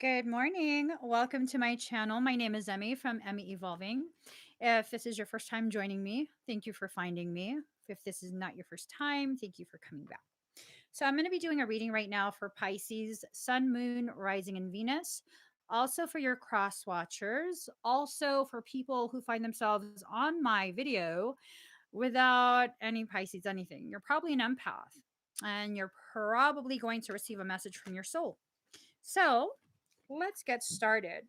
Good morning. Welcome to my channel. My name is Emmie from Emmie Evolving. If this is your first time joining me, thank you for finding me. If this is not your first time, thank you for coming back. So, I'm going to be doing a reading right now for Pisces, Sun, Moon, Rising, and Venus. Also for your cross watchers. Also for people who find themselves on my video without any Pisces anything. You're probably an empath and you're probably going to receive a message from your soul. So, let's get started.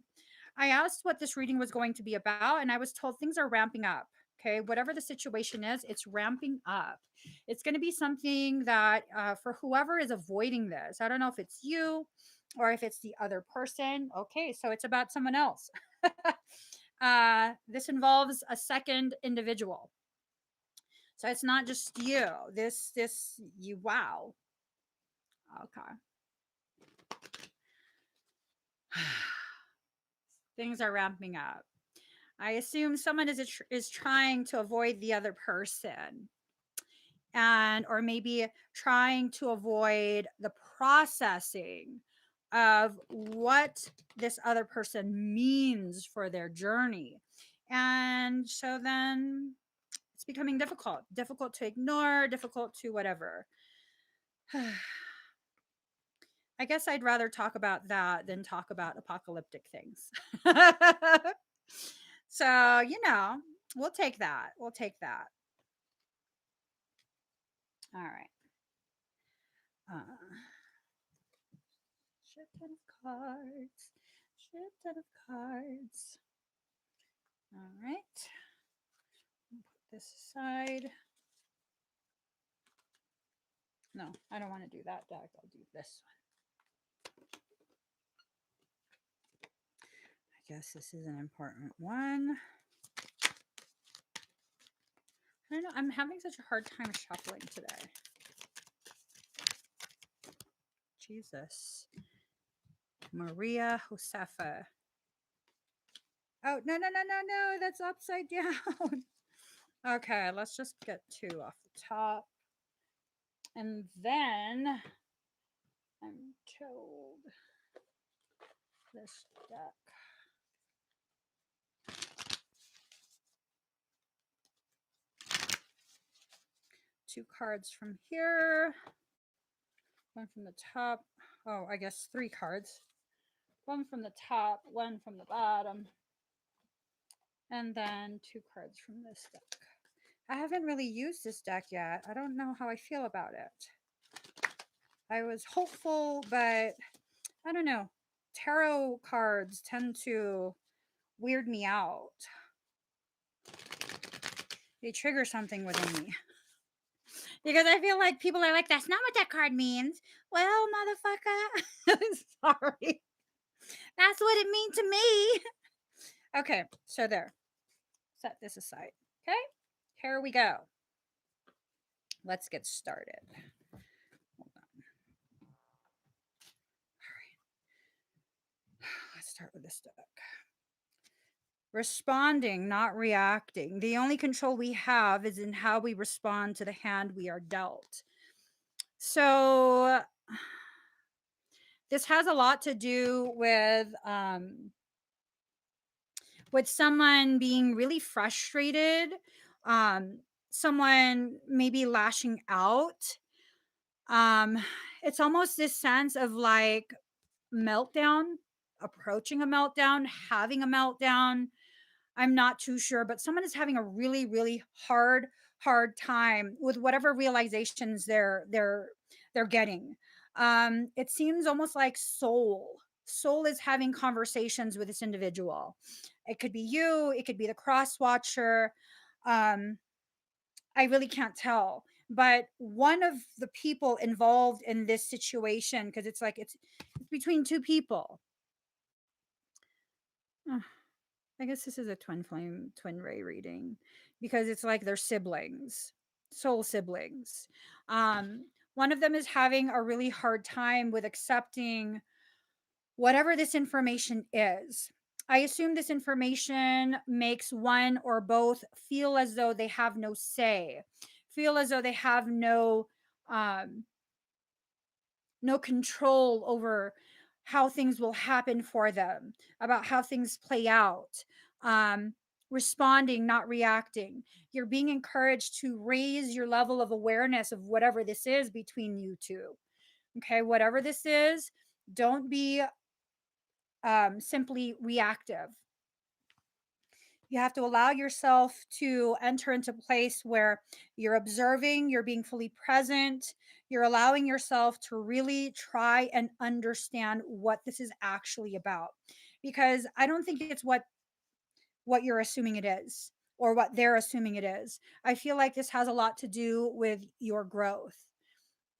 I asked what this reading was going to be about, and I was told things are ramping up. Okay, whatever the situation is, it's ramping up. It's going to be something that for whoever is avoiding this, I don't know if it's you or if it's the other person. Okay, so it's about someone else. This involves a second individual. So it's not just you. You, wow. Okay. Things are ramping up. I assume someone is trying to avoid the other person, and or maybe trying to avoid the processing of what this other person means for their journey. And so then it's becoming difficult to ignore, difficult to whatever. I guess I'd rather talk about that than talk about apocalyptic things. So, we'll take that. We'll take that. All right. Shit ton of cards. Shit ton of cards. All right. Put this aside. No, I don't want to do that deck. I'll do this one. I guess this is an important one. I don't know. I'm having such a hard time shuffling today. Jesus. Maria Josefa. Oh, no. That's upside down. Okay, let's just get two off the top. And then I'm told this deck. Two cards from here. One from the top. Oh, I guess three cards. One from the top, one from the bottom. And then two cards from this deck. I haven't really used this deck yet. I don't know how I feel about it. I was hopeful, but I don't know. Tarot cards tend to weird me out. They trigger something within me. Because I feel like people are like, that's not what that card means. Well, motherfucker. Sorry. That's what it means to me. Okay, so there. Set this aside. Okay, here we go. Let's get started. Hold on. All right. Let's start with this deck. Responding, not reacting. The only control we have is in how we respond to the hand we are dealt. So this has a lot to do with someone being really frustrated, someone maybe lashing out. It's almost this sense of like meltdown, approaching a meltdown, having a meltdown. I'm not too sure, but someone is having a really, really hard time with whatever realizations they're getting. It seems almost like soul is having conversations with this individual. It could be you, it could be the cross watcher. um I really can't tell, but one of the people involved in this situation, because it's like it's between two people. I guess this is a twin flame, twin ray reading because it's like they're siblings, soul siblings. One of them is having a really hard time with accepting whatever this information is. I assume this information makes one or both feel as though they have no say, feel as though they have no control over how things will happen for them, about how things play out. Um, Responding, not reacting. You're being encouraged to raise your level of awareness of whatever this is between you two. Okay, whatever this is, don't be simply reactive. You have to allow yourself to enter into a place where you're observing, you're being fully present, you're allowing yourself to really try and understand what this is actually about. Because I don't think it's what you're assuming it is or what they're assuming it is. I feel like this has a lot to do with your growth.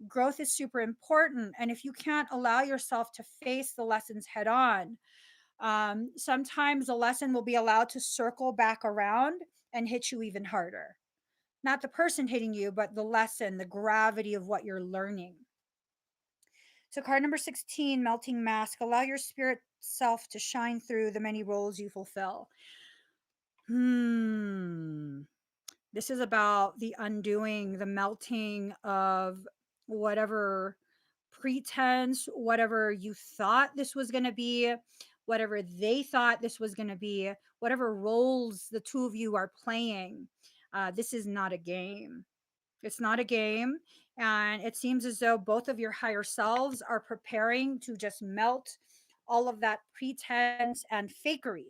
Growth is super important, and if you can't allow yourself to face the lessons head on, sometimes the lesson will be allowed to circle back around and hit you even harder. Not the person hitting you, but the lesson, the gravity of what you're learning. So, card number 16, Melting Mask. Allow your spirit self to shine through the many roles you fulfill. Hmm. This is about the undoing, the melting of whatever pretense, whatever you thought this was going to be, whatever they thought this was going to be, whatever roles the two of you are playing. This is not a game. It's not a game. And it seems as though both of your higher selves are preparing to just melt all of that pretense and fakery.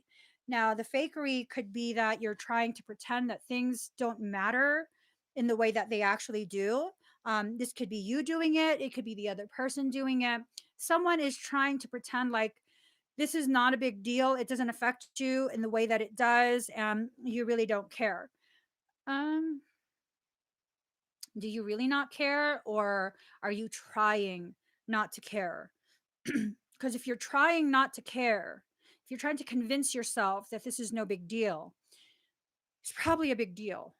Now, the fakery could be that you're trying to pretend that things don't matter in the way that they actually do. This could be you doing it, it could be the other person doing it. Someone is trying to pretend like this is not a big deal. It doesn't affect you in the way that it does, and you really don't care. Um, do you really not care, or are you trying not to care? Because if you're trying not to care, if you're trying to convince yourself that this is no big deal, it's probably a big deal.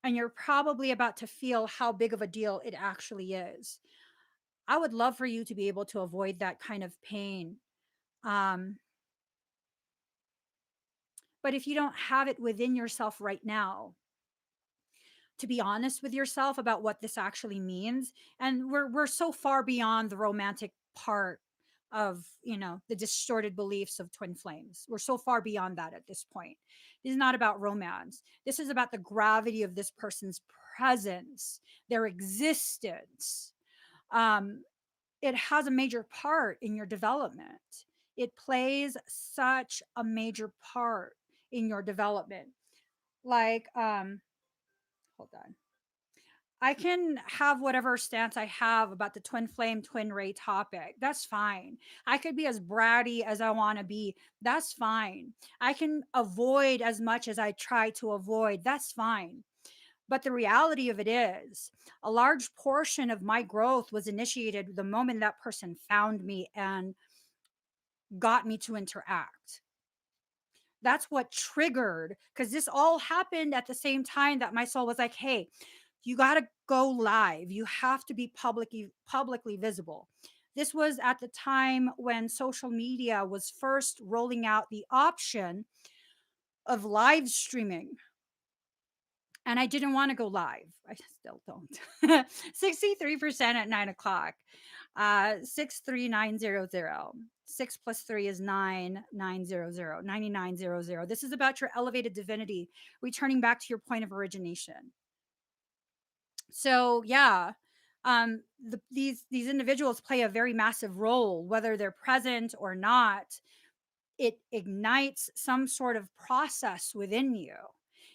And you're probably about to feel how big of a deal it actually is. I would love for you to be able to avoid that kind of pain. Um, but if you don't have it within yourself right now, to be honest with yourself about what this actually means, and we're so far beyond the romantic part of, the distorted beliefs of twin flames. We're so far beyond that at this point. This is not about romance. This is about the gravity of this person's presence, their existence. um it has a major part in your development. It plays such a major part in your development. Like, hold on. I can have whatever stance I have about the twin flame, twin ray topic. That's fine. I could be as bratty as I want to be. That's fine. I can avoid as much as I try to avoid. That's fine. But the reality of it is, a large portion of my growth was initiated the moment that person found me and got me to interact. That's what triggered, because this all happened at the same time that my soul was like, hey, you got to go live. You have to be publicly visible. This was at the time when social media was first rolling out the option of live streaming. And I didn't want to go live. I still don't. 63% at 9 o'clock. 63900. 6 plus 3 is 9900. 9900. This is about your elevated divinity returning back to your point of origination. So yeah, these individuals play a very massive role, whether they're present or not. It ignites some sort of process within you,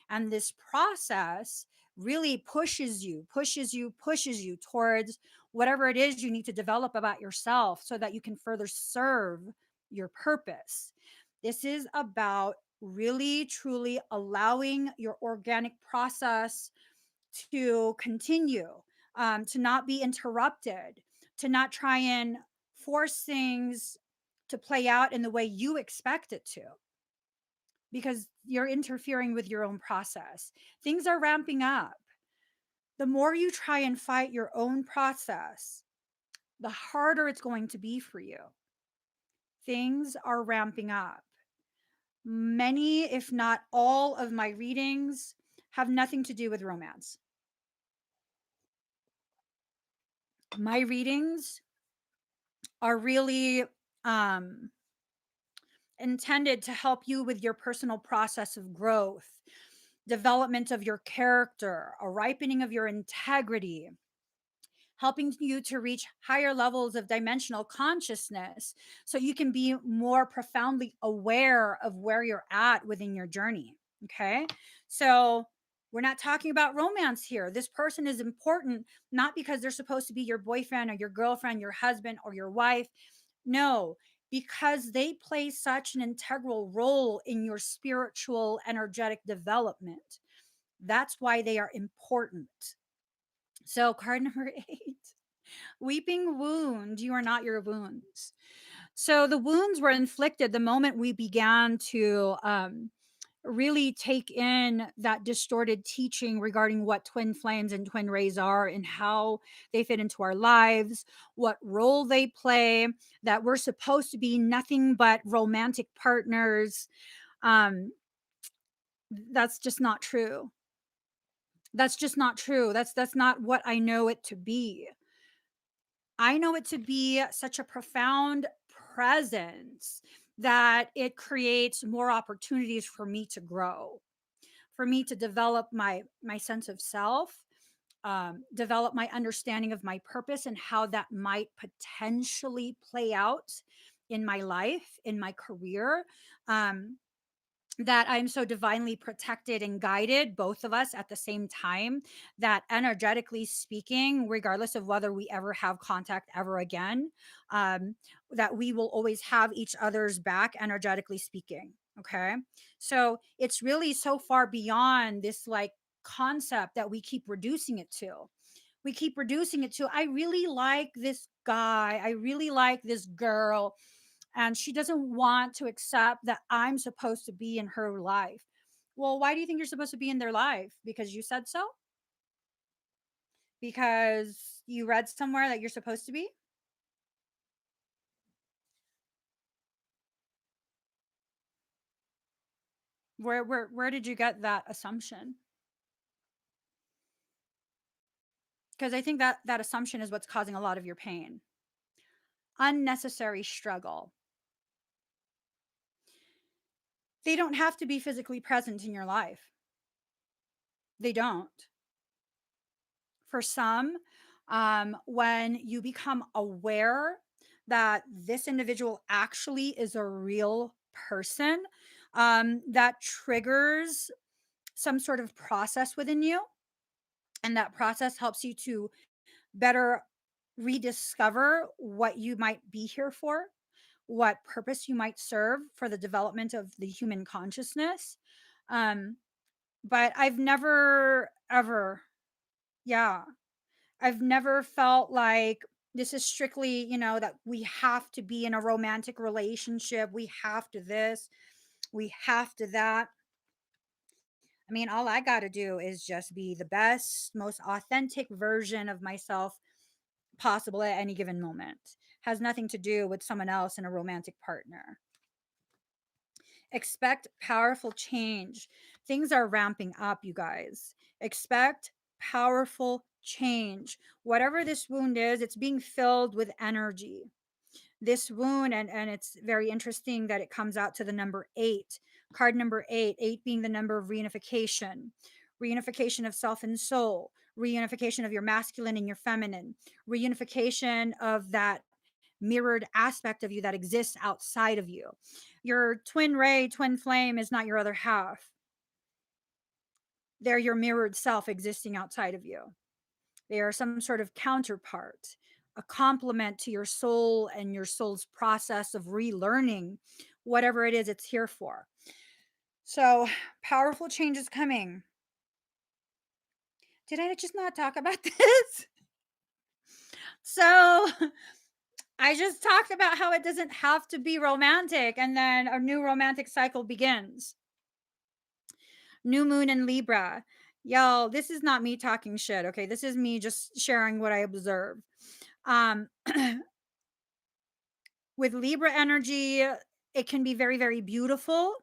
and this process really pushes you towards whatever it is you need to develop about yourself so that you can further serve your purpose. This is about really truly allowing your organic process to continue, to not be interrupted, to not try and force things to play out in the way you expect it to, because you're interfering with your own process. Things are ramping up. The more you try and fight your own process, the harder it's going to be for you. Things are ramping up. Many, if not all, of my readings have nothing to do with romance. My readings are really um, intended to help you with your personal process of growth, development of your character, a ripening of your integrity, helping you to reach higher levels of dimensional consciousness so you can be more profoundly aware of where you're at within your journey. Okay. So we're not talking about romance here. This person is important, not because they're supposed to be your boyfriend or your girlfriend, your husband or your wife. No, because they play such an integral role in your spiritual, energetic development. That's why they are important. So, card number 8. Weeping wound, you are not your wounds. So the wounds were inflicted the moment we began to really take in that distorted teaching regarding what twin flames and twin rays are and how they fit into our lives, what role they play, that we're supposed to be nothing but romantic partners. Um, that's just not true. That's just not true. That's not what I know it to be. I know it to be such a profound presence that it creates more opportunities for me to grow, for me to develop my sense of self, develop my understanding of my purpose and how that might potentially play out in my life, in my career. Um, that I'm so divinely protected and guided, both of us at the same time, that energetically speaking, regardless of whether we ever have contact ever again, um, that we will always have each other's back, energetically speaking. Okay. So it's really so far beyond this like concept that we keep reducing it to. We keep reducing it to, I really like this guy. I really like this girl and she doesn't want to accept that I'm supposed to be in her life. Well, why do you think you're supposed to be in their life? Because you said so? Because you read somewhere that you're supposed to be? Where did you get that assumption? Because I think that that assumption is what's causing a lot of your pain. Unnecessary struggle. They don't have to be physically present in your life. They don't. For some, when you become aware that this individual actually is a real person, that triggers some sort of process within you. And that process helps you to better rediscover what you might be here for, what purpose you might serve for the development of the human consciousness. Um, but I've never, ever, yeah, I've never felt like this is strictly, that we have to be in a romantic relationship. We have to this, we have to that. I mean, all I got to do is just be the best, most authentic version of myself possible at any given moment. Has nothing to do with someone else and a romantic partner. Expect powerful change. Things are ramping up, you guys. Expect powerful change. Whatever this wound is, it's being filled with energy. This wound, and it's very interesting that it comes out to the number 8, card number 8, 8 being the number of reunification, reunification of self and soul, reunification of your masculine and your feminine, reunification of that mirrored aspect of you that exists outside of you. Your twin ray, twin flame is not your other half. They're your mirrored self existing outside of you. They are some sort of counterpart, a complement to your soul and your soul's process of relearning whatever it is it's here for. So, powerful change is coming. Did I just not talk about this? So, I just talked about how it doesn't have to be romantic, and then a new romantic cycle begins. New moon in Libra. Y'all, this is not me talking shit, okay? This is me just sharing what I observe. Um, with Libra energy, it can be very, very beautiful.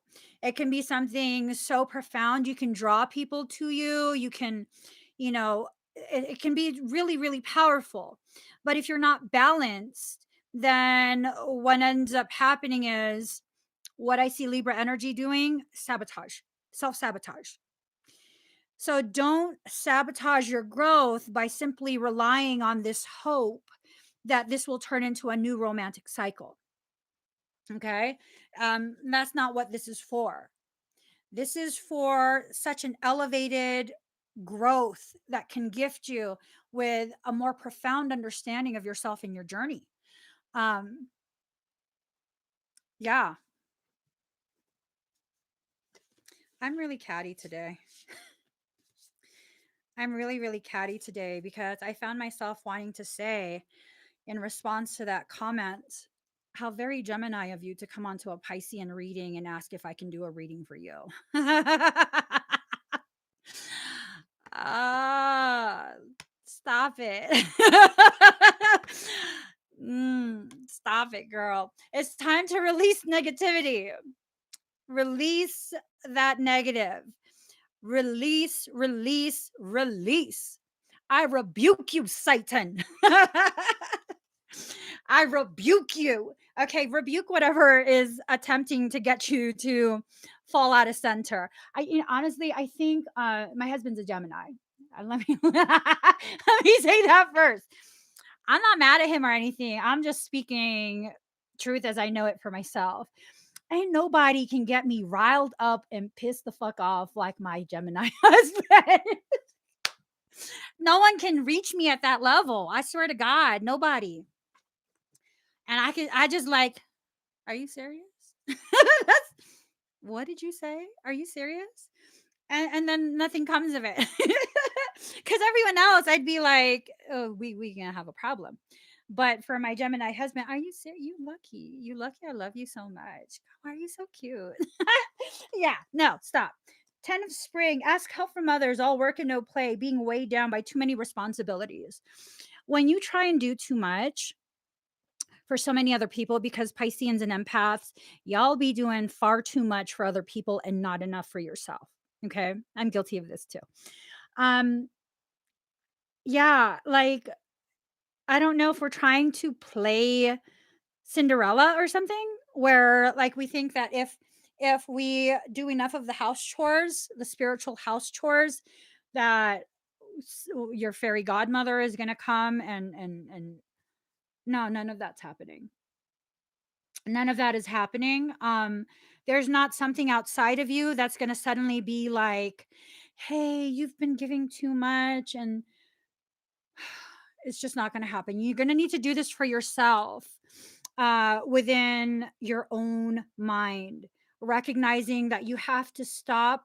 It can be something so profound. You can draw people to you. You can, you know, it can be really, really powerful. But if you're not balanced, then what ends up happening is what I see Libra energy doing: sabotage, self sabotage. So don't sabotage your growth by simply relying on this hope that this will turn into a new romantic cycle. Okay. That's not what this is for. This is for such an elevated growth that can gift you with a more profound understanding of yourself and your journey. Um, yeah, I'm really catty today. I'm really, really catty today because I found myself wanting to say, in response to that comment, how very Gemini of you to come onto a Piscean reading and ask if I can do a reading for you. Ah, stop it. Stop it, girl. It's time to release negativity. Release that negative. Release, release, release. I rebuke you, Satan. I rebuke you. Okay, rebuke whatever is attempting to get you to fall out of center. Honestly, I think my husband's a Gemini. Let me let me say that first. I'm not mad at him or anything. I'm just speaking truth as I know it for myself. Ain't nobody can get me riled up and pissed the fuck off like my Gemini husband. No one can reach me at that level. I swear to God, nobody. And I just like, are you serious? That's, what did you say? Are you serious? And then nothing comes of it. Because everyone else, I'd be like, oh, we gonna have a problem. But for my Gemini husband, are you serious? You lucky. You lucky. I love you so much. Why are you so cute? Yeah, no, stop. 10 of spring, ask help from others, all work and no play, being weighed down by too many responsibilities. When you try and do too much for so many other people, because Pisceans and empaths, y'all be doing far too much for other people and not enough for yourself. Okay. I'm guilty of this too. Um, yeah, like I don't know if we're trying to play Cinderella or something, where like we think that if we do enough of the house chores, the spiritual house chores, that your fairy godmother is going to come and no, none of that's happening. None of that is happening. There's not something outside of you that's going to suddenly be like, hey, you've been giving too much, and it's just not going to happen. You're going to need to do this for yourself, within your own mind, recognizing that you have to stop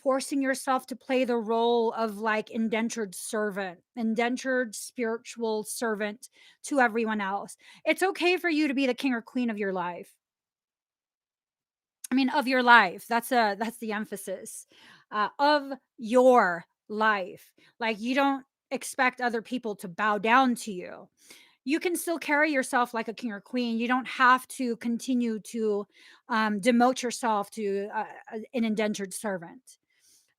forcing yourself to play the role of like indentured servant, indentured spiritual servant to everyone else. It's okay for you to be the king or queen of your life. I mean, of your life. That's the emphasis, of your life. Like you don't expect other people to bow down to you. You can still carry yourself like a king or queen. You don't have to continue to demote yourself to an indentured servant.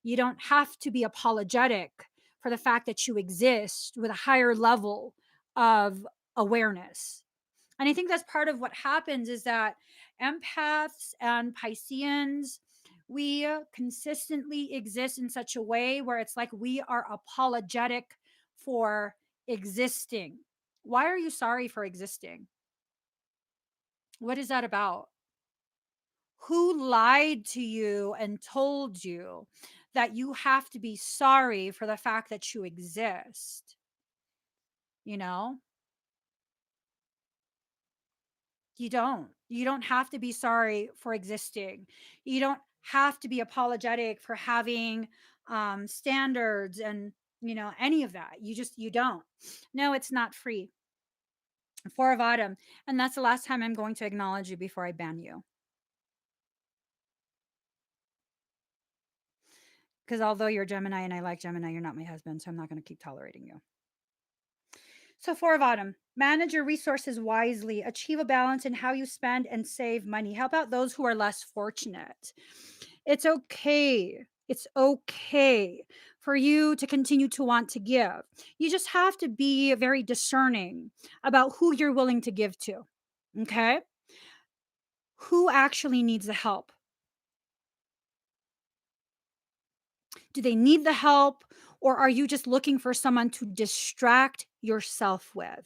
You don't have to be apologetic for the fact that you exist with a higher level of awareness. And I think that's part of what happens is that empaths and Pisceans, we consistently exist in such a way where it's like we are apologetic for existing. Why are you sorry for existing? What is that about? Who lied to you and told you that you have to be sorry for the fact that you exist? You know, you don't. You don't have to be sorry for existing. You don't have to be apologetic for having standards and, any of that. You don't. No, it's not free. Four of autumn. And that's the last time I'm going to acknowledge you before I ban you. Because although you're Gemini and I like Gemini, you're not my husband. So I'm not going to keep tolerating you. So, four of autumn, manage your resources wisely, achieve a balance in how you spend and save money. Help out those who are less fortunate. It's okay. It's okay for you to continue to want to give. You just have to be very discerning about who you're willing to give to. Okay? Who actually needs the help? Do they need the help, or are you just looking for someone to distract yourself with?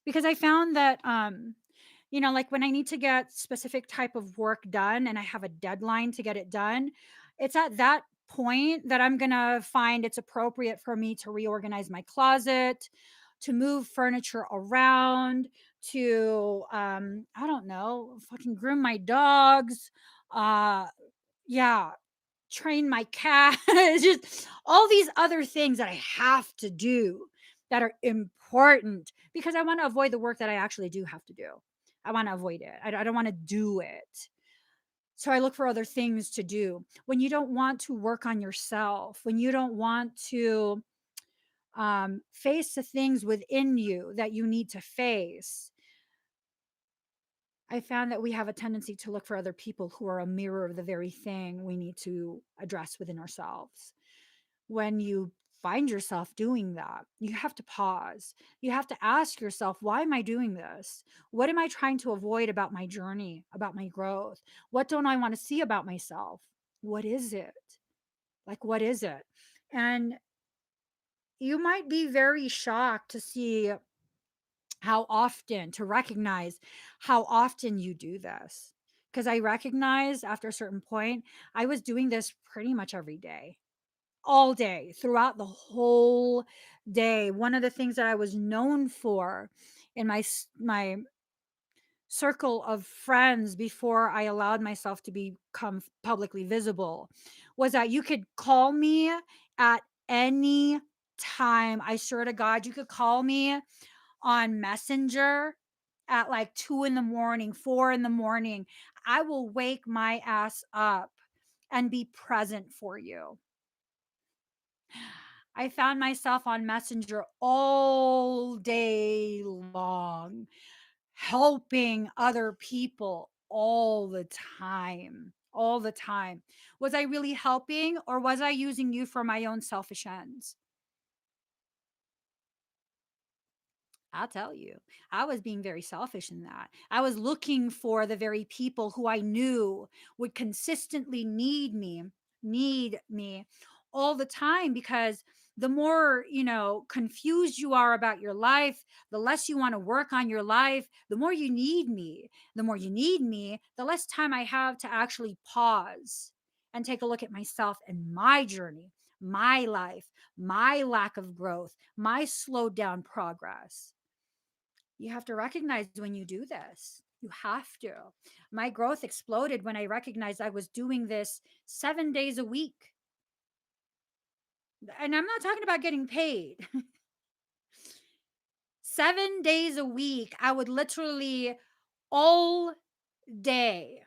Because I found that like when I need to get specific type of work done and I have a deadline to get it done, it's at that point that I'm going to find it's appropriate for me to reorganize my closet, to move furniture around, to I don't know, fucking groom my dogs. Yeah, train my cat. It's just all these other things that I have to do that are important because I want to avoid the work that I actually do have to do. I want to avoid it. I don't want to do it. So I look for other things to do. When you don't want to work on yourself, when you don't want to face the things within you that you need to face, I found that we have a tendency to look for other people who are a mirror of the very thing we need to address within ourselves. When you find yourself doing that, you have to pause. You have to ask yourself, why am I doing this? What am I trying to avoid about my journey, about my growth? What don't I want to see about myself? What is it? Like, what is it? And you might be very shocked to see how often, to recognize how often you do this. Because I recognized after a certain point, I was doing this pretty much every day, all day, throughout the whole day. One of the things that I was known for in my circle of friends before I allowed myself to become publicly visible was that you could call me at any time. I swear to God, you could call me on Messenger at like 2 in the morning, 4 in the morning. I will wake my ass up and be present for you. I found myself on Messenger all day long, helping other people all the time. All the time. Was I really helping, or was I using you for my own selfish ends? I'll tell you, I was being very selfish in that. I was looking for the very people who I knew would consistently need me all the time, because the more, confused you are about your life, the less you want to work on your life, the more you need me. The more you need me, the less time I have to actually pause and take a look at myself and my journey, my life, my lack of growth, my slowed down progress. You have to recognize when you do this. You have to. My growth exploded when I recognized I was doing this 7 days a week. And I'm not talking about getting paid. 7 days a week, I would literally all day,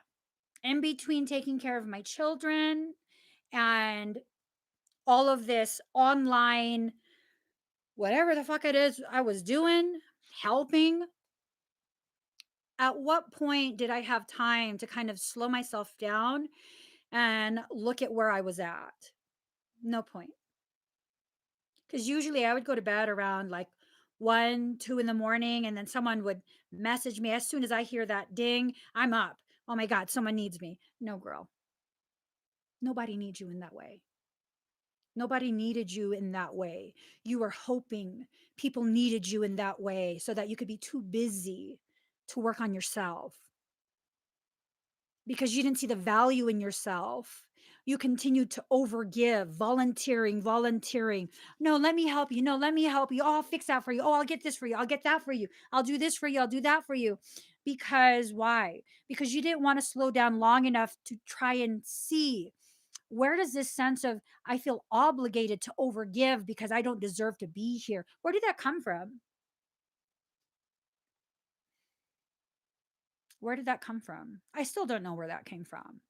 in between taking care of my children and all of this online, whatever the fuck it is I was doing, helping. At what point did I have time to kind of slow myself down and look at where I was at? No point. Because usually I would go to bed around like 1, 2 in the morning, and then someone would message me. As soon as I hear that ding, I'm up. Oh my God, someone needs me. No, girl, nobody needs you in that way. Nobody needed you in that way. You were hoping people needed you in that way so that you could be too busy to work on yourself, because you didn't see the value in yourself. You continued to overgive, volunteering. No, let me help you. No, let me help you. Oh, I'll fix that for you. Oh, I'll get this for you. I'll get that for you. I'll do this for you. I'll do that for you. Because why? Because you didn't want to slow down long enough to try and see, where does this sense of I feel obligated to overgive because I don't deserve to be here? Where did that come from? Where did that come from? I still don't know where that came from.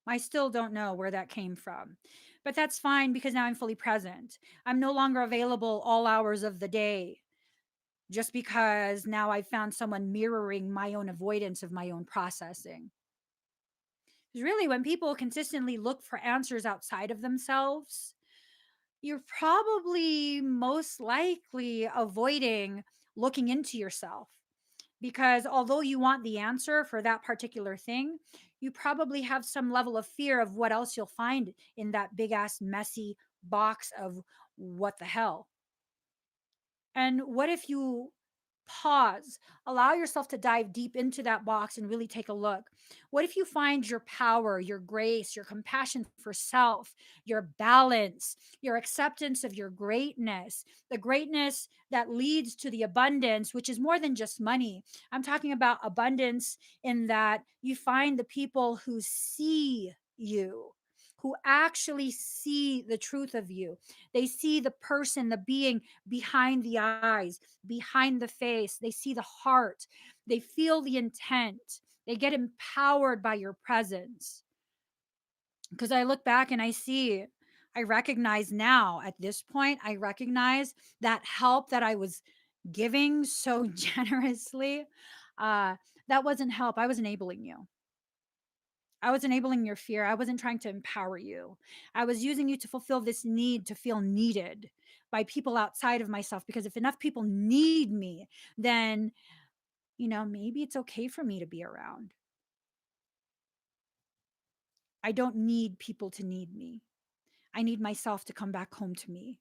I still don't know where that came from. But that's fine because now I'm fully present. I'm no longer available all hours of the day just because now I've found someone mirroring my own avoidance of my own processing. Because really, when people consistently look for answers outside of themselves, you're probably most likely avoiding looking into yourself, because although you want the answer for that particular thing, you probably have some level of fear of what else you'll find in that big ass messy box of what the hell. And what if you pause, allow yourself to dive deep into that box and really take a look? What if you find your power, your grace, your compassion for self, your balance, your acceptance of your greatness, the greatness that leads to the abundance, which is more than just money? I'm talking about abundance in that you find the people who see you. Who actually see the truth of you. They see the person, the being behind the eyes, behind the face. They see the heart. They feel the intent. They get empowered by your presence. Because I look back and I recognize now at this point, I recognize that help that I was giving so generously. Uh, that wasn't help. I was enabling you. I was enabling your fear. I wasn't trying to empower you. I was using you to fulfill this need to feel needed by people outside of myself. Because if enough people need me, then, maybe it's okay for me to be around. I don't need people to need me. I need myself to come back home to me.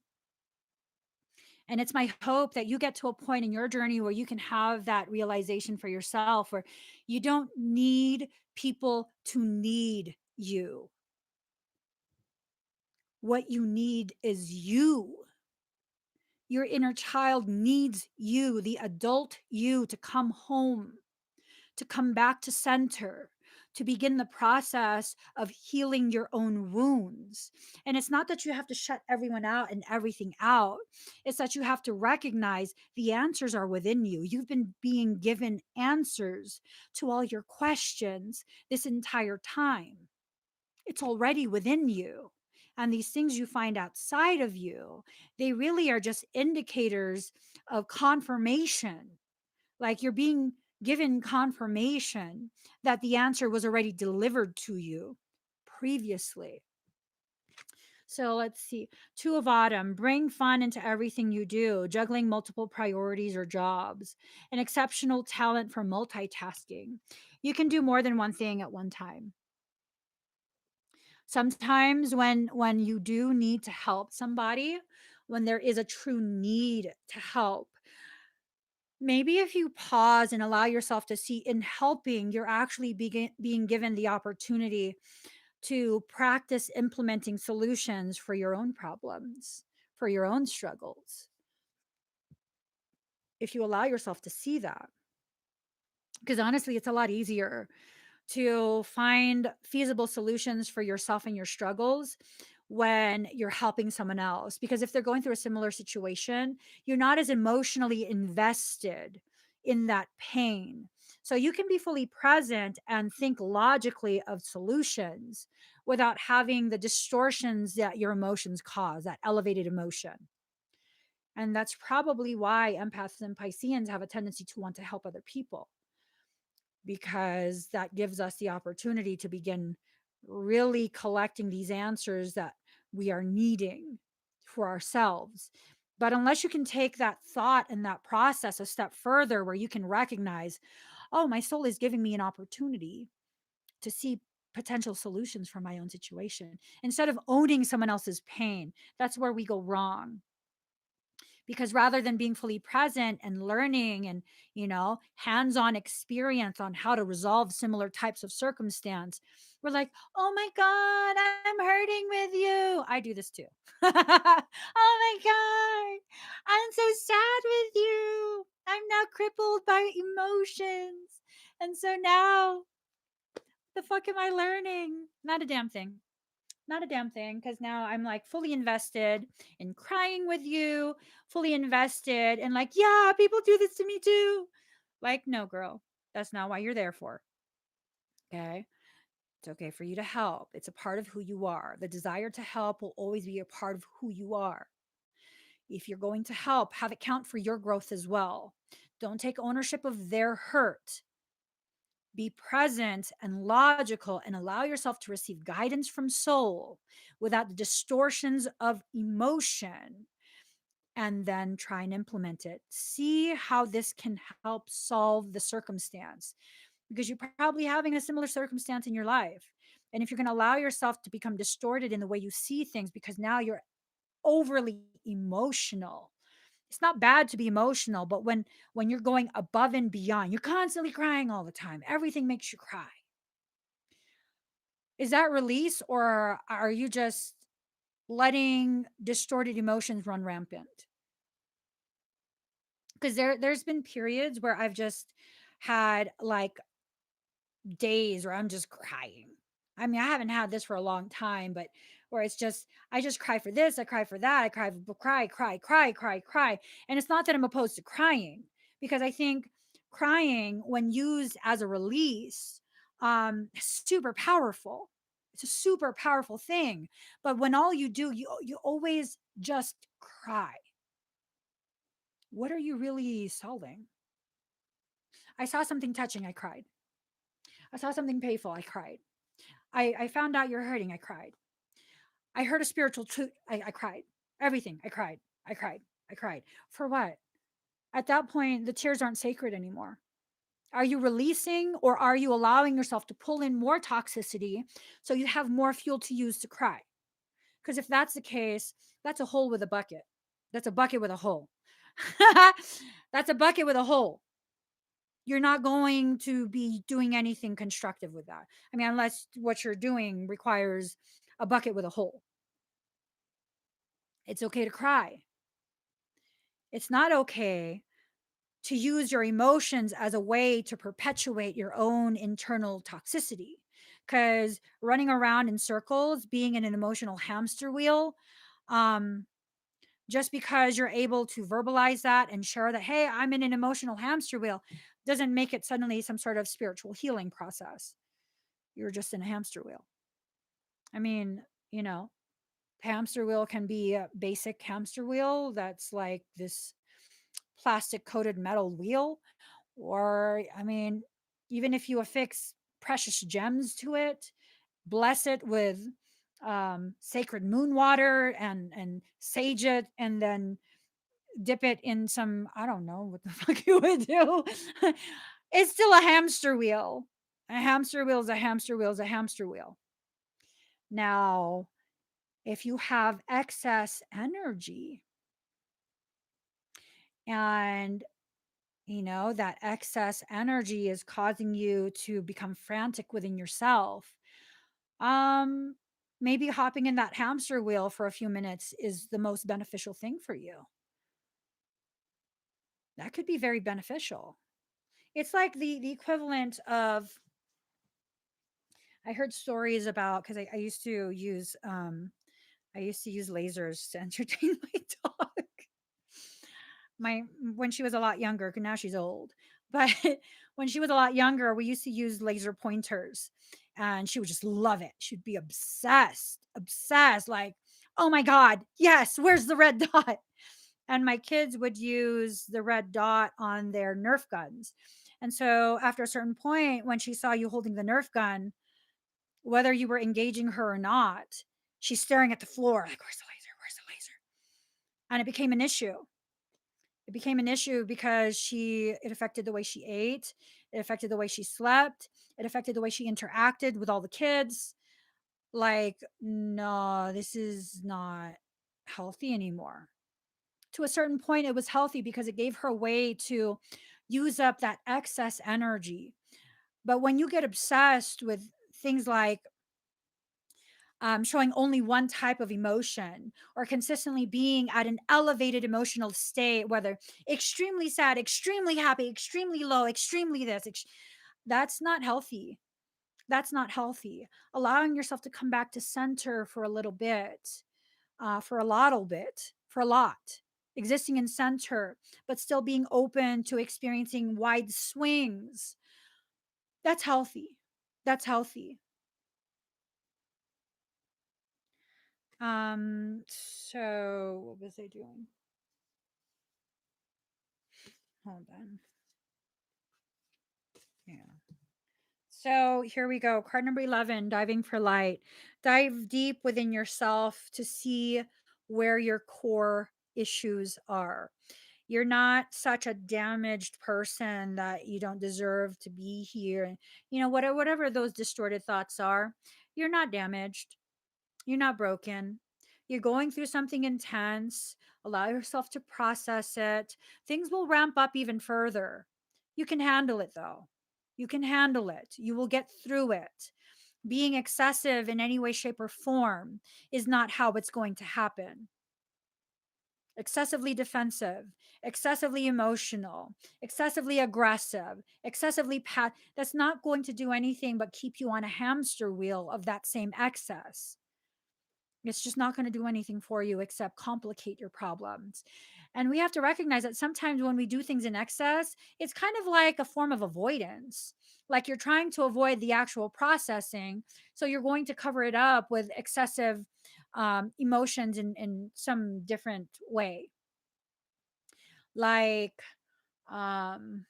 And it's my hope that you get to a point in your journey where you can have that realization for yourself, where you don't need people to need you. What you need is you. Your inner child needs you, the adult you, to come home, to come back to center, to begin the process of healing your own wounds. And it's not that you have to shut everyone out and everything out, it's that you have to recognize the answers are within you. You've been being given answers to all your questions this entire time. It's already within you. And these things you find outside of you, they really are just indicators of confirmation. Like you're being given confirmation that the answer was already delivered to you previously. So let's see. Two of Autumn, bring fun into everything you do, juggling multiple priorities or jobs, an exceptional talent for multitasking. You can do more than one thing at one time. Sometimes when you do need to help somebody, when there is a true need to help, maybe if you pause and allow yourself to see in helping, you're actually being given the opportunity to practice implementing solutions for your own problems, for your own struggles. If you allow yourself to see that, because honestly, it's a lot easier to find feasible solutions for yourself and your struggles when you're helping someone else. Because if they're going through a similar situation, you're not as emotionally invested in that pain. So you can be fully present and think logically of solutions without having the distortions that your emotions cause, that elevated emotion. And that's probably why empaths and Pisceans have a tendency to want to help other people, because that gives us the opportunity to begin really collecting these answers that we are needing for ourselves. But unless you can take that thought and that process a step further, where you can recognize, oh, my soul is giving me an opportunity to see potential solutions for my own situation instead of owning someone else's pain, that's where we go wrong. Because rather than being fully present and learning and hands-on experience on how to resolve similar types of circumstance, we're like, oh my god, I'm hurting with you. I do this too. Oh my god, I'm so sad with you. I'm now crippled by emotions, and so now the fuck am I learning? Not a damn thing. Not a damn thing, because now I'm like fully invested in crying with you, fully invested and like, yeah, people do this to me too. Like, no, girl, that's not why you're there for. Okay. It's okay for you to help. It's a part of who you are. The desire to help will always be a part of who you are. If you're going to help, have it count for your growth as well. Don't take ownership of their hurt. Be present and logical and allow yourself to receive guidance from soul without the distortions of emotion, and then try and implement it. See how this can help solve the circumstance, because you're probably having a similar circumstance in your life. And if you're going to allow yourself to become distorted in the way you see things because now you're overly emotional, it's not bad to be emotional, but when you're going above and beyond, you're constantly crying all the time, everything makes you cry. Is that release, or are you just letting distorted emotions run rampant? Because there's been periods where I've just had like days where I'm just crying. I mean, I haven't had this for a long time, but where it's just I just cry for this, I cry for that, I cry. And it's not that I'm opposed to crying, because I think crying when used as a release is super powerful. It's a super powerful thing. But when all you do, you always just cry. What are you really solving? I saw something touching, I cried. I saw something painful, I cried. I found out you're hurting, I cried. I heard a spiritual truth, I cried. Everything, I cried. I cried. I cried. For what? At that point, the tears aren't sacred anymore. Are you releasing, or are you allowing yourself to pull in more toxicity so you have more fuel to use to cry? Because if that's the case, that's a hole with a bucket. That's a bucket with a hole. That's a bucket with a hole. You're not going to be doing anything constructive with that. I mean, unless what you're doing requires a bucket with a hole. It's okay to cry. It's not okay to use your emotions as a way to perpetuate your own internal toxicity. Because running around in circles, being in an emotional hamster wheel, um, just because you're able to verbalize that and share that, hey, I'm in an emotional hamster wheel, doesn't make it suddenly some sort of spiritual healing process. You're just in a hamster wheel. I mean, you know, hamster wheel can be a basic hamster wheel that's like this plastic coated metal wheel, or I mean, even if you affix precious gems to it, bless it with sacred moon water and sage it, and then dip it in some, I don't know what the fuck you would do. It's still a hamster wheel. A hamster wheel is a hamster wheel is a hamster wheel. Now, if you have excess energy, and that excess energy is causing you to become frantic within yourself, um maybe hopping in that hamster wheel for a few minutes is the most beneficial thing for you. That could be very beneficial. It's like the equivalent of, I heard stories about, because I used to use lasers to entertain my dog. My When she was a lot younger, 'cause now she's old, but when she was a lot younger, we used to use laser pointers, and she would just love it. She'd be obsessed, like, oh my god, yes, where's the red dot? And my kids would use the red dot on their Nerf guns. And so after a certain point, when she saw you holding the Nerf gun, whether you were engaging her or not, she's staring at the floor like, where's the laser, where's the laser? And it became an issue. It became an issue because it affected the way she ate, it affected the way she slept, it affected the way she interacted with all the kids. Like, no, this is not healthy anymore. To a certain point, it was healthy because it gave her a way to use up that excess energy. But when you get obsessed with things like showing only one type of emotion, or consistently being at an elevated emotional state, whether extremely sad, extremely happy, extremely low, extremely this, that's not healthy. That's not healthy. Allowing yourself to come back to center for a little bit, for a lot, existing in center, but still being open to experiencing wide swings. That's healthy. That's healthy. So what was I doing? Hold on. Yeah. So here we go. Card number 11, diving for light. Dive deep within yourself to see where your core issues are. You're not such a damaged person that you don't deserve to be here. And, whatever those distorted thoughts are, you're not damaged. You're not broken. You're going through something intense. Allow yourself to process it. Things will ramp up even further. You can handle it though. You can handle it. You will get through it. Being excessive in any way, shape, or form is not how it's going to happen. Excessively defensive, excessively emotional, excessively aggressive, that's not going to do anything but keep you on a hamster wheel of that same excess. It's just not going to do anything for you except complicate your problems. And we have to recognize that sometimes when we do things in excess, it's kind of like a form of avoidance. Like you're trying to avoid the actual processing. So you're going to cover it up with excessive emotions in some different way. Like, um,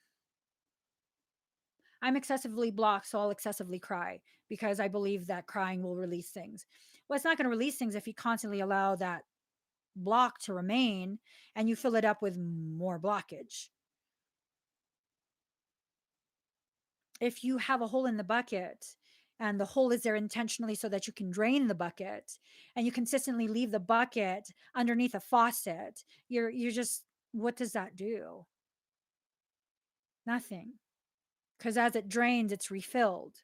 I'm excessively blocked, so I'll excessively cry because I believe that crying will release things. Well, it's not going to release things if you constantly allow that block to remain and you fill it up with more blockage. If you have a hole in the bucket and the hole is there intentionally so that you can drain the bucket and you consistently leave the bucket underneath a faucet, you're just, what does that do? Nothing. Because as it drains, it's refilled.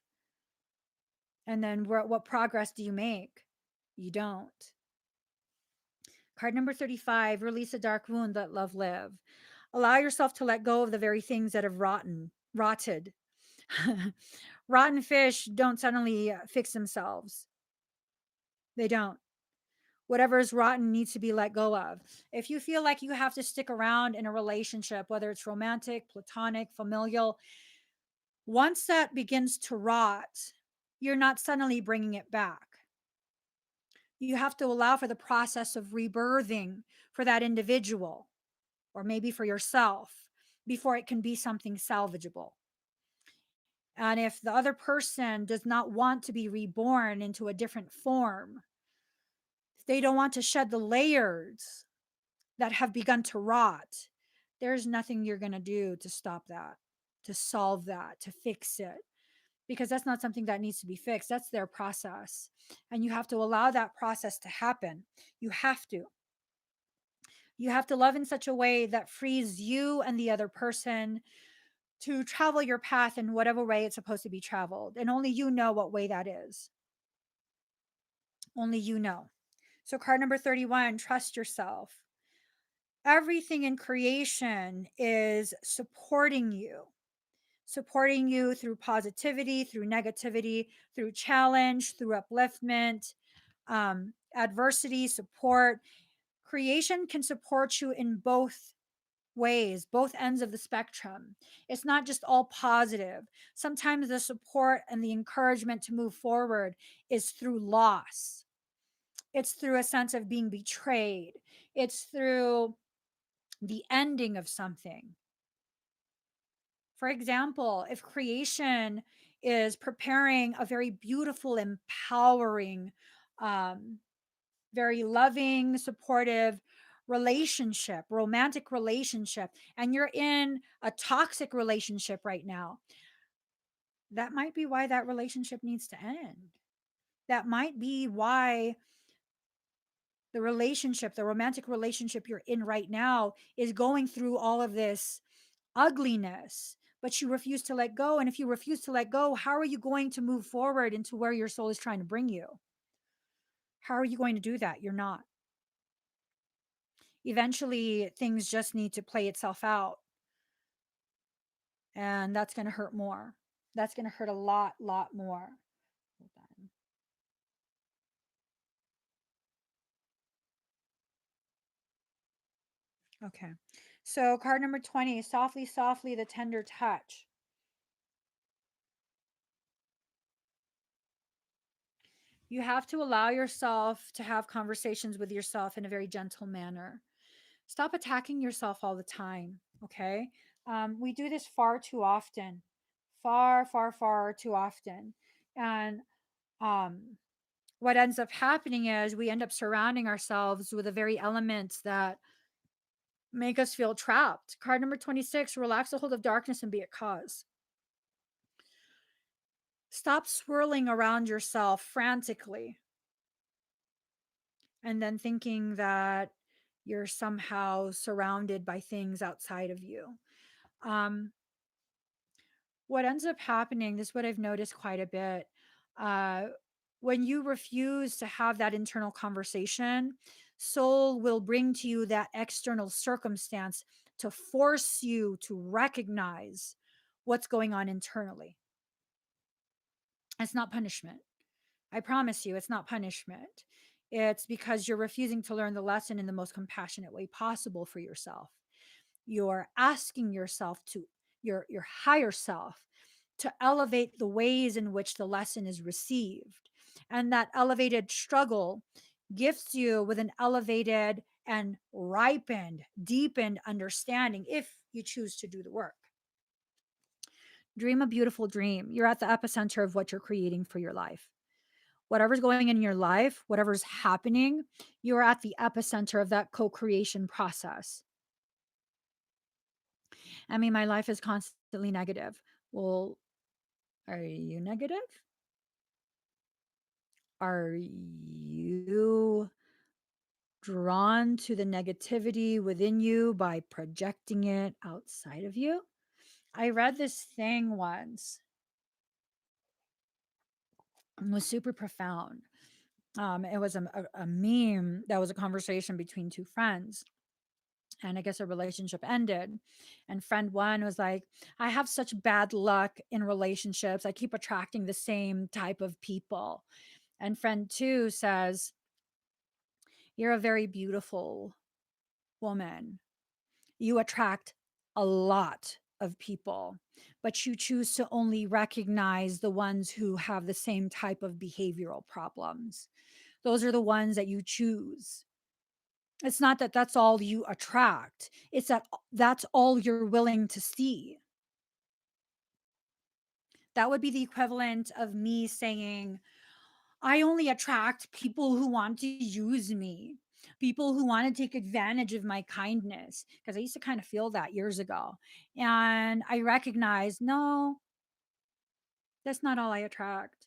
And then what progress do you make? You don't. Card number 35, release a dark wound, let love live. Allow yourself to let go of the very things that have rotted. Rotten fish don't suddenly fix themselves. They don't. Whatever is rotten needs to be let go of. If you feel like you have to stick around in a relationship, whether it's romantic, platonic, familial, once that begins to rot, you're not suddenly bringing it back. You have to allow for the process of rebirthing for that individual or maybe for yourself before it can be something salvageable. And if the other person does not want to be reborn into a different form, if they don't want to shed the layers that have begun to rot, there's nothing you're going to do to stop that, to solve that, to fix it, because that's not something that needs to be fixed. That's their process. And you have to allow that process to happen. You have to. You have to love in such a way that frees you and the other person to travel your path in whatever way it's supposed to be traveled. And only you know what way that is. Only you know. So, card number 31, trust yourself. Everything in creation is supporting you through positivity, through negativity, through challenge, through upliftment, adversity, support. Creation can support you in both ways, both ends of the spectrum. It's not just all positive. Sometimes the support and the encouragement to move forward is through loss. It's through a sense of being betrayed. It's through the ending of something. For example, if creation is preparing a very beautiful, empowering, um, very loving, supportive relationship, romantic relationship, and you're in a toxic relationship right now, that might be why that relationship needs to end. That might be why the romantic relationship you're in right now, is going through all of this ugliness, but you refuse to let go. And if you refuse to let go, how are you going to move forward into where your soul is trying to bring you? How are you going to do that? You're not. Eventually, things just need to play itself out. And that's going to hurt more. That's going to hurt a lot more. Hold on. Okay. So, card number 20, softly, softly, the tender touch. You have to allow yourself to have conversations with yourself in a very gentle manner. Stop attacking yourself all the time. Okay. We do this far too often. far, far, far too often. And um, what ends up happening is we end up surrounding ourselves with the very elements that make us feel trapped. Card number 26, relax the hold of darkness and be at cause. Stop swirling around yourself frantically and then thinking that you're somehow surrounded by things outside of you. Um, what ends up happening, this is what I've noticed quite a bit. Uh, when you refuse to have that internal conversation, soul will bring to you that external circumstance to force you to recognize what's going on internally. It's not punishment. I promise you, it's not punishment. It's because you're refusing to learn the lesson in the most compassionate way possible for yourself. You're asking yourself to, your higher self, to elevate the ways in which the lesson is received. And that elevated struggle gifts you with an elevated and ripened, deepened understanding if you choose to do the work. Dream a beautiful dream. You're at the epicenter of what you're creating for your life. Whatever's going in your life, whatever's happening, you're at the epicenter of that co creation process. I mean, my life is constantly negative. Well, are you negative? Are you drawn to the negativity within you by projecting it outside of you? I read this thing once. It was super profound. It was a meme that was a conversation between two friends. And I guess a relationship ended. And friend one was like, I have such bad luck in relationships. I keep attracting the same type of people. And friend two says, you're a very beautiful woman. You attract a lot of people, but you choose to only recognize the ones who have the same type of behavioral problems. Those are the ones that you choose. It's not that that's all you attract, it's that that's all you're willing to see. That would be the equivalent of me saying, I only attract people who want to use me, people who want to take advantage of my kindness. Because I used to kind of feel that years ago. And I recognized, no, that's not all I attract.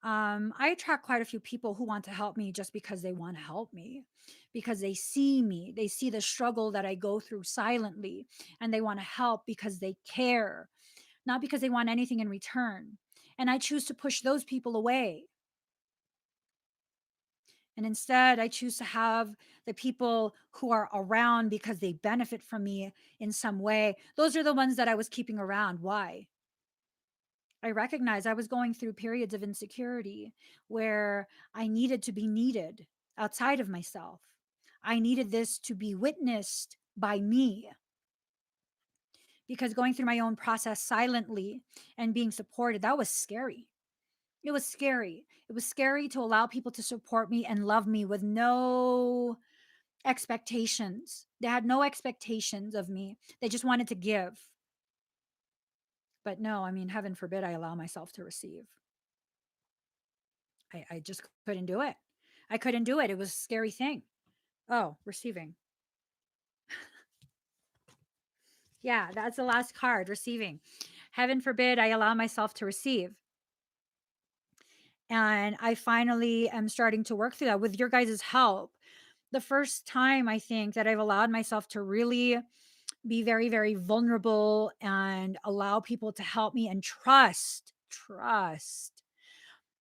I attract quite a few people who want to help me just because they want to help me, because they see me, they see the struggle that I go through silently, and they want to help because they care, not because they want anything in return. And I choose to push those people away. And instead, I choose to have the people who are around because they benefit from me in some way. Those are the ones that I was keeping around. Why? I recognized I was going through periods of insecurity where I needed to be needed outside of myself. I needed this to be witnessed by me, because going through my own process silently and being supported, that was scary. It was scary. It was scary to allow people to support me and love me with no expectations. They had no expectations of me. They just wanted to give. But no, I mean, heaven forbid I allow myself to receive. I just couldn't do it. I couldn't do it. It was a scary thing. Oh, receiving. Yeah, that's the last card, receiving. Heaven forbid I allow myself to receive. And I finally am starting to work through that with your guys' help. The first time I think that I've allowed myself to really be very, very vulnerable and allow people to help me and trust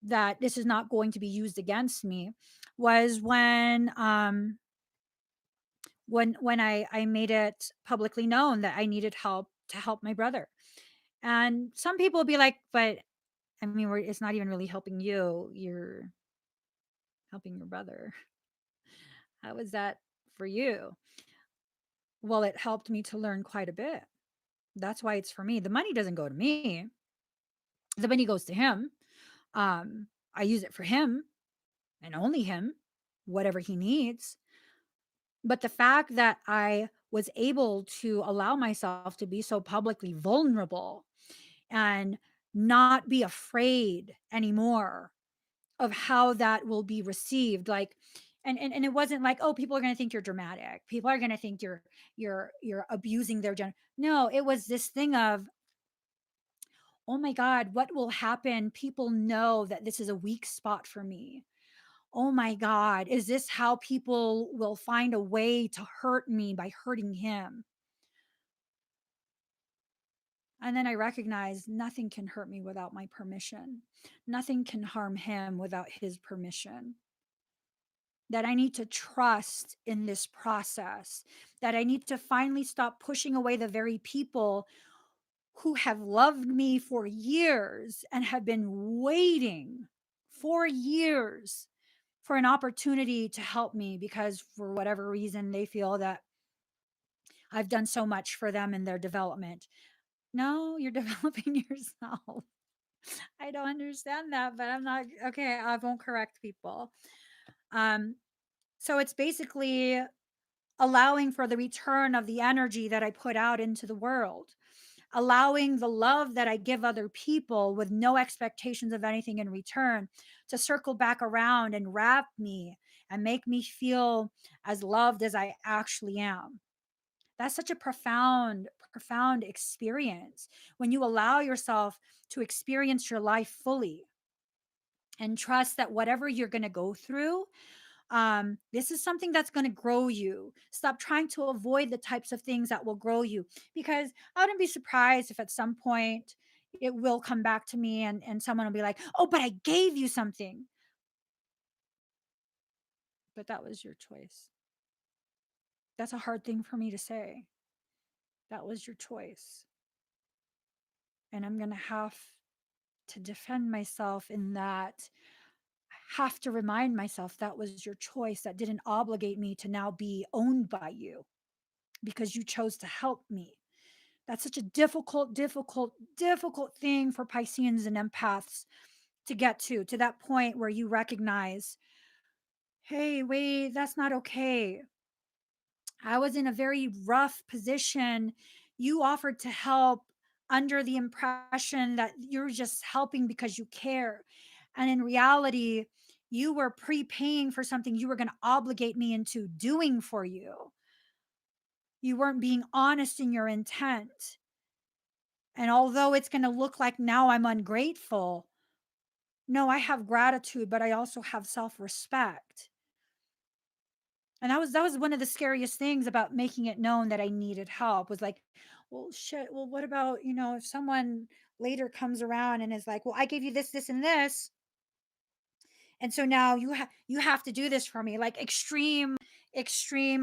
that this is not going to be used against me was when I made it publicly known that I needed help to help my brother. And some people will be like, but I mean, it's not even really helping you. You're helping your brother. How is that for you? Well, it helped me to learn quite a bit. That's why it's for me. The money doesn't go to me. The money goes to him. I use it for him and only him, whatever he needs. But the fact that I was able to allow myself to be so publicly vulnerable and not be afraid anymore of how that will be received. Like, and it wasn't like, oh, people are going to think you're dramatic, people are going to think you're abusing their no, it was this thing of, oh my god, what will happen, people know that this is a weak spot for me. Oh my god, is this how people will find a way to hurt me by hurting him? And then I recognize nothing can hurt me without my permission. Nothing can harm him without his permission. That I need to trust in this process, that I need to finally stop pushing away the very people who have loved me for years and have been waiting for years for an opportunity to help me because for whatever reason they feel that I've done so much for them in their development. No, you're developing yourself. I don't understand that, but I'm not okay. I won't correct people. Um, so it's basically allowing for the return of the energy that I put out into the world, allowing the love that I give other people with no expectations of anything in return to circle back around and wrap me and make me feel as loved as I actually am. That's such a profound experience when you allow yourself to experience your life fully and trust that whatever you're going to go through, this is something that's going to grow you. Stop trying to avoid the types of things that will grow you, because I wouldn't be surprised if at some point it will come back to me and someone will be like, oh, but I gave you something. But that was your choice. That's a hard thing for me to say. That was your choice. And I'm going to have to defend myself in that. I have to remind myself that was your choice. That didn't obligate me to now be owned by you because you chose to help me. That's such a difficult thing for Pisceans and empaths to get to that point where you recognize, hey, wait, that's not okay. I was in a very rough position. You offered to help under the impression that you're just helping because you care. And in reality, you were prepaying for something you were going to obligate me into doing for you. You weren't being honest in your intent. And although it's going to look like now I'm ungrateful, no, I have gratitude, but I also have self-respect. And that was one of the scariest things about making it known that I needed help, was like, well, shit, well, what about, if someone later comes around and is like, well, I gave you this, this, and this, and so now you have to do this for me, like extreme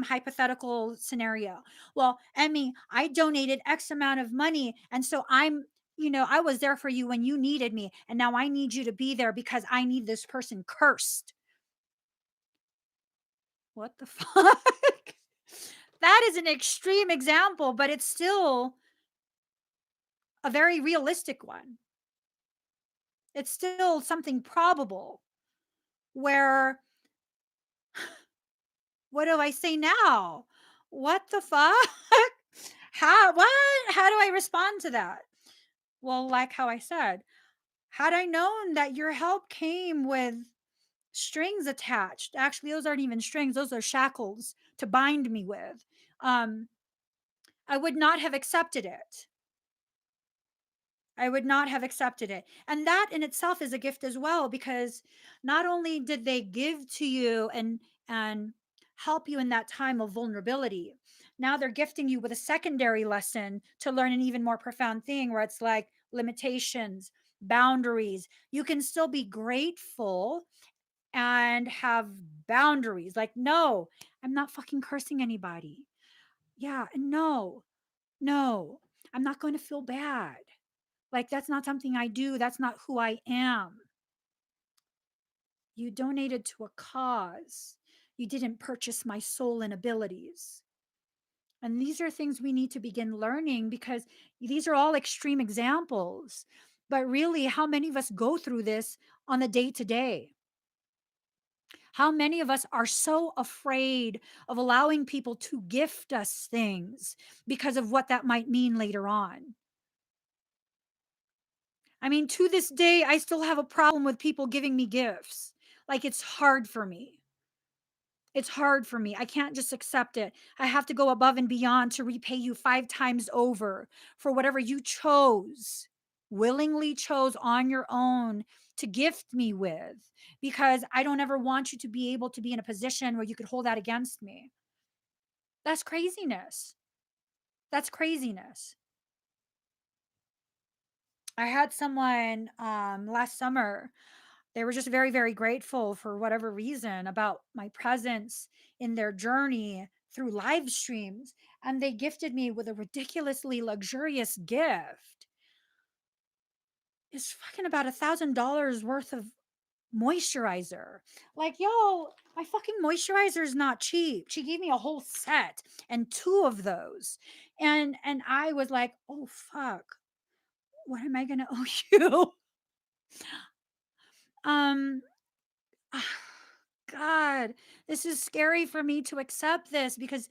hypothetical scenario. Well, Emmy, I donated X amount of money, and so I was there for you when you needed me, and now I need you to be there because I need this person cursed. What the fuck? That is an extreme example, but it's still a very realistic one. It's still something probable where, what do I say now? What the fuck? How do I respond to that? Well, like how I said, had I known that your help came with strings attached, actually, those aren't even strings, those are shackles to bind me with, um, I would not have accepted it. I would not have accepted it. And that in itself is a gift as well, because not only did they give to you and help you in that time of vulnerability, now they're gifting you with a secondary lesson to learn an even more profound thing, where it's like limitations, boundaries. You can still be grateful and have boundaries. Like, no, I'm not fucking cursing anybody. Yeah, no, no, I'm not going to feel bad. Like, that's not something I do. That's not who I am. You donated to a cause. You didn't purchase my soul and abilities. And these are things we need to begin learning, because these are all extreme examples. But really, how many of us go through this on the day to day? How many of us are so afraid of allowing people to gift us things because of what that might mean later on? I mean, to this day, I still have a problem with people giving me gifts. Like, it's hard for me. It's hard for me. I can't just accept it. I have to go above and beyond to repay you 5 times over for whatever you chose, willingly chose on your own to gift me with, because I don't ever want you to be able to be in a position where you could hold that against me. That's craziness. That's craziness. I had someone last summer. They were just very, very grateful for whatever reason about my presence in their journey through live streams. And they gifted me with a ridiculously luxurious gift. It's fucking about $1,000 worth of moisturizer. Like, yo, my fucking moisturizer is not cheap. She gave me a whole set and two of those. And I was like, oh fuck, what am I gonna owe you? um God, this is scary for me to accept this, because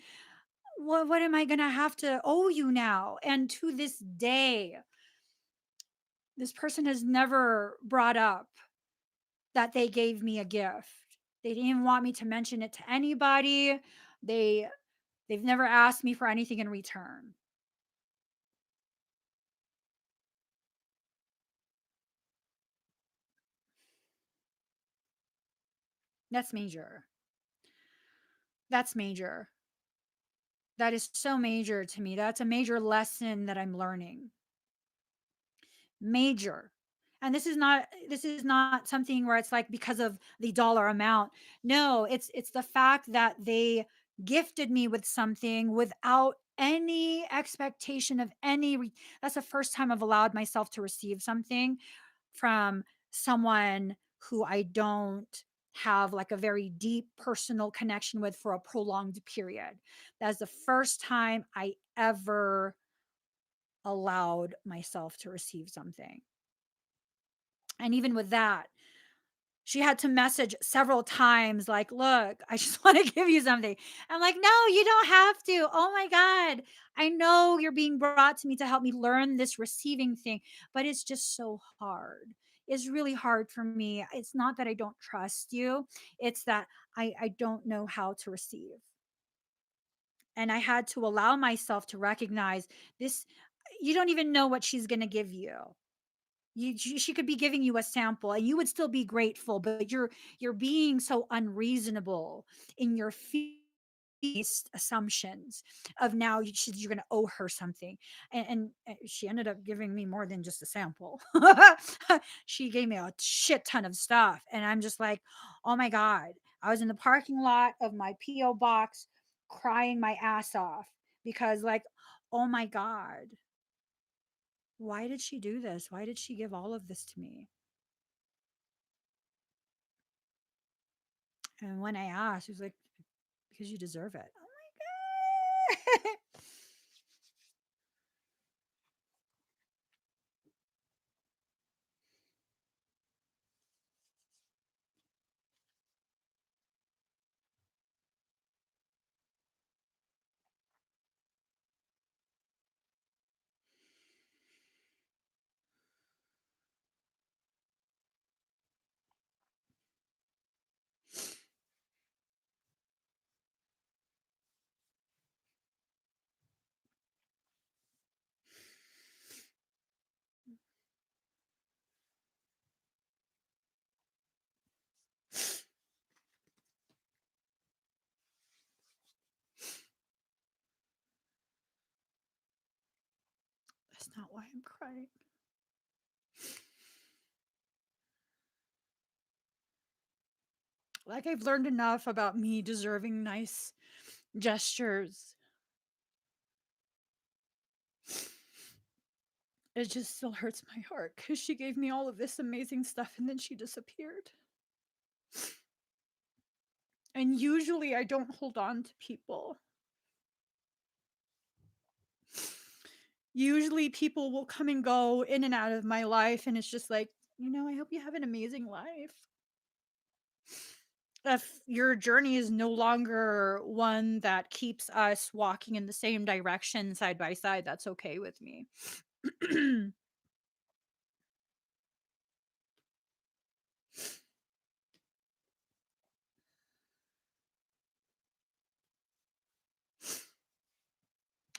what am I going to have to owe you now? And to this day, this person has never brought up that they gave me a gift. They didn't even want me to mention it to anybody. They they've never asked me for anything in return. That's major. That's major. That is so major to me. That's a major lesson that I'm learning. Major. And this is not something where it's like because of the dollar amount. No, it's the fact that they gifted me with something without any expectation of that's the first time I've allowed myself to receive something from someone who I don't have like a very deep personal connection with for a prolonged period. That's the first time I ever allowed myself to receive something. And even with that, she had to message several times, like, look, I just want to give you something. I'm like, no, you don't have to. Oh my God. I know you're being brought to me to help me learn this receiving thing, but it's just so hard. It's really hard for me. It's not that I don't trust you, it's that I don't know how to receive. And I had to allow myself to recognize this. You don't even know what she's going to give you. She could be giving you a sample and you would still be grateful, but you're being so unreasonable in your feast assumptions of now you're going to owe her something. And she ended up giving me more than just a sample. She gave me a shit ton of stuff, and I'm just like, oh my God. I was in the parking lot of my PO box crying my ass off because, like, oh my God, why did she do this? Why did she give all of this to me? And when I asked, she was like, because you deserve it. Oh my God. That's not why I'm crying. Like, I've learned enough about me deserving nice gestures. It just still hurts my heart because she gave me all of this amazing stuff and then she disappeared. And usually I don't hold on to people. Usually people will come and go in and out of my life, and it's just like, I hope you have an amazing life. If your journey is no longer one that keeps us walking in the same direction side by side, that's okay with me.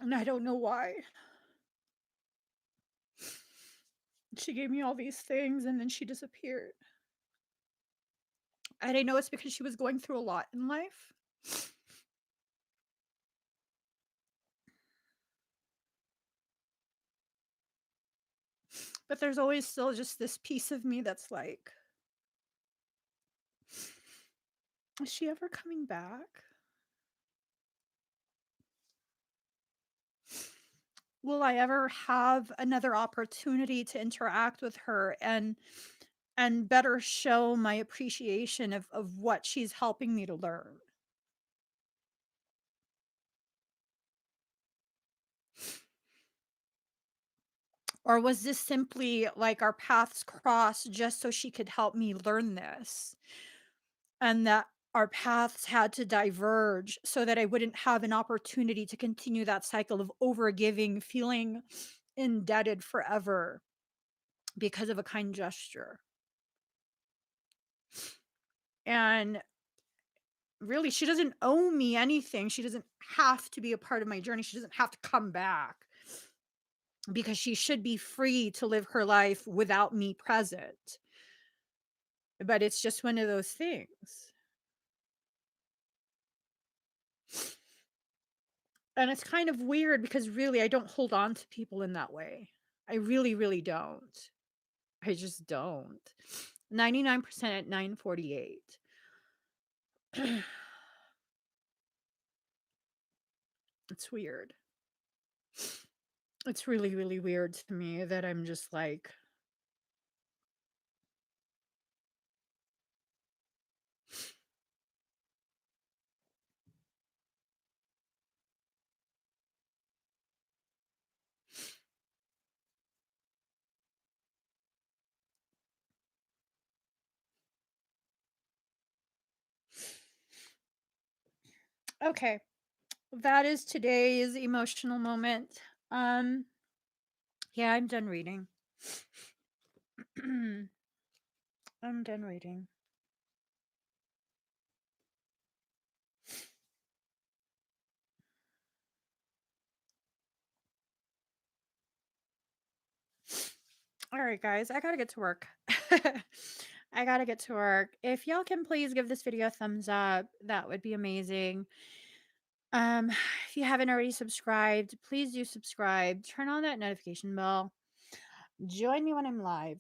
And I don't know why. She gave me all these things and then she disappeared. And I know it's because she was going through a lot in life. But there's always still just this piece of me that's like, is she ever coming back? Will I ever have another opportunity to interact with her and better show my appreciation of what she's helping me to learn? Or was this simply like our paths crossed just so she could help me learn this? And that our paths had to diverge so that I wouldn't have an opportunity to continue that cycle of overgiving, feeling indebted forever because of a kind gesture. And really, she doesn't owe me anything. She doesn't have to be a part of my journey. She doesn't have to come back because she should be free to live her life without me present. But it's just one of those things. And it's kind of weird because really I don't hold on to people in that way. I really, really don't. I just don't. 99% at 9:48. It's weird. It's really, really weird to me that I'm just like, okay, that is today's emotional moment. Um, yeah, I'm done reading. I'm done reading. All right, guys, I gotta get to work. I gotta get to work. If y'all can please give this video a thumbs up, that would be amazing. If you haven't already subscribed, please do subscribe. Turn on that notification bell. Join me when I'm live.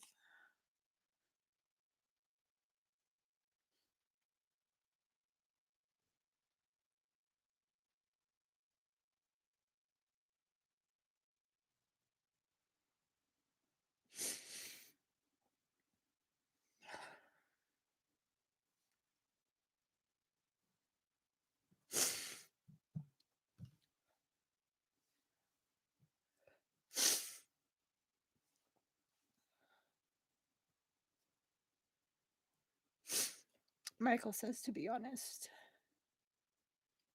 Michael says to be honest.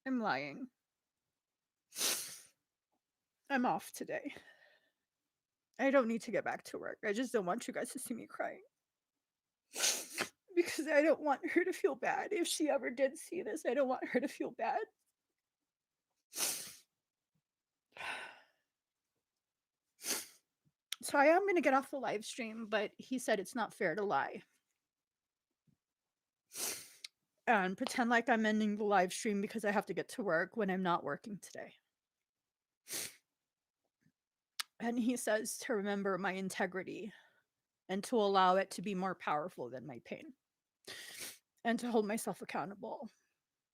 I'm lying. I'm off today. I don't need to get back to work. I just don't want you guys to see me crying. Because I don't want her to feel bad. If she ever did see this, I don't want her to feel bad. So I am going to get off the live stream, but he said it's not fair to lie and pretend like I'm ending the live stream because I have to get to work when I'm not working today. And he says to remember my integrity and to allow it to be more powerful than my pain and to hold myself accountable.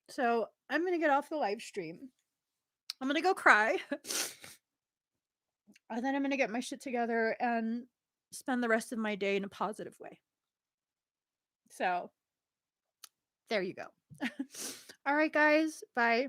So I'm going to get off the live stream. I'm going to go cry. And then I'm going to get my shit together and spend the rest of my day in a positive way. So there you go. All right, guys. Bye.